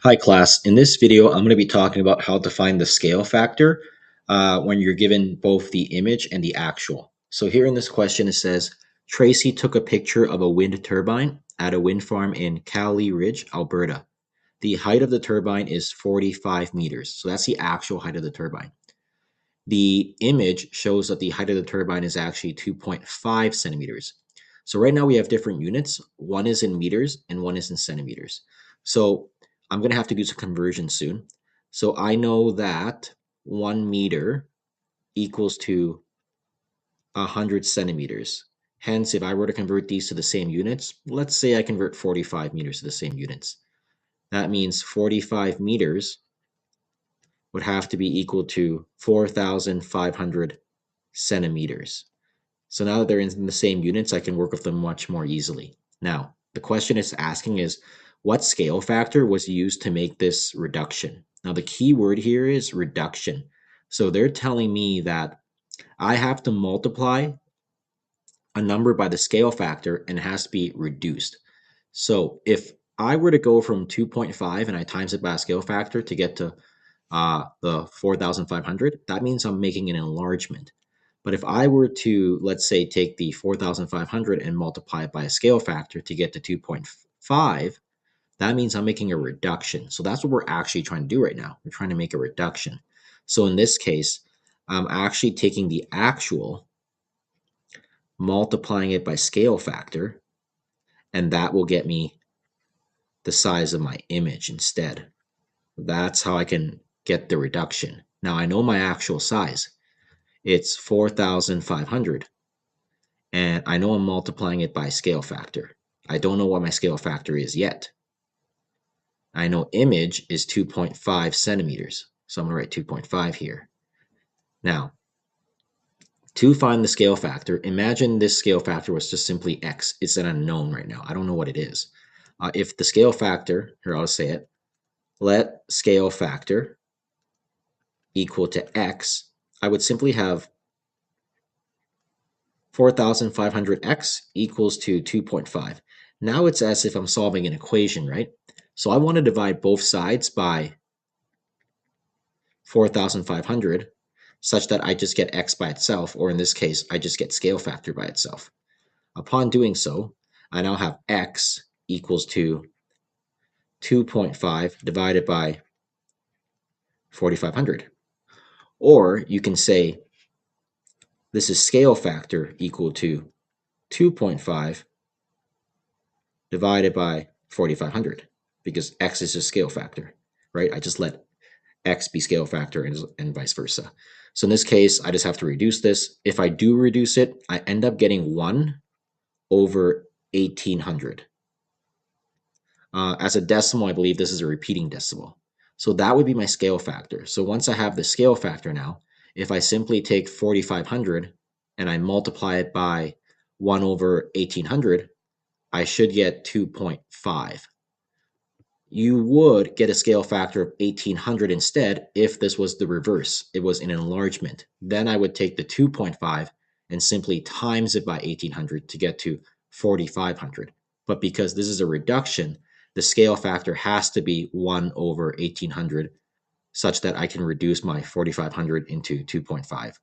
Hi class, in this video I'm going to be talking about how to find the scale factor when you're given both the image and the actual. So here in this question it says, Tracy took a picture of a wind turbine at a wind farm in Cowley Ridge, Alberta. The height of the turbine is 45 meters, so that's the actual height of the turbine. The image shows that the height of the turbine is actually 2.5 centimeters. So right now we have different units. One is in meters and one is in centimeters. So I'm going to have to do some conversion soon. So I know that 1 meter equals to 100 centimeters. Hence, if I were to convert these to the same units, let's say I convert 45 meters to the same units. That means 45 meters would have to be equal to 4,500 centimeters. So now that they're in the same units, I can work with them much more easily. Now, the question it's asking is, what scale factor was used to make this reduction? Now, the key word here is reduction. So they're telling me that I have to multiply a number by the scale factor and it has to be reduced. So if I were to go from 2.5 and I times it by a scale factor to get to the 4,500, that means I'm making an enlargement. But if I were to, let's say, take the 4,500 and multiply it by a scale factor to get to 2.5, that means I'm making a reduction. So that's what we're actually trying to do right now. We're trying to make a reduction. So in this case, I'm actually taking the actual, multiplying it by scale factor, and that will get me the size of my image instead. That's how I can get the reduction. Now I know my actual size. It's 4,500. And I know I'm multiplying it by scale factor. I don't know what my scale factor is yet. I know image is 2.5 centimeters. So I'm going to write 2.5 here. Now, to find the scale factor, imagine this scale factor was just simply x. It's an unknown right now. I don't know what it is. If the scale factor, here I'll say it, let scale factor equal to x, I would simply have 4,500x equals to 2.5. Now it's as if I'm solving an equation, right? So I want to divide both sides by 4,500 such that I just get x by itself, or in this case, I just get scale factor by itself. Upon doing so, I now have x equals to 2.5 divided by 4,500. Or you can say this is scale factor equal to 2.5 divided by 4,500 because x is a scale factor, right? I just let x be scale factor and vice versa. So in this case, I just have to reduce this. If I do reduce it, I end up getting 1 over 1,800. As a decimal, I believe this is a repeating decimal. So that would be my scale factor. So once I have the scale factor now, if I simply take 4,500 and I multiply it by 1 over 1,800, I should get 2.5. You would get a scale factor of 1,800 instead if this was the reverse. It was an enlargement. Then I would take the 2.5 and simply times it by 1,800 to get to 4,500. But because this is a reduction, the scale factor has to be 1 over 1,800 such that I can reduce my 4,500 into 2.5.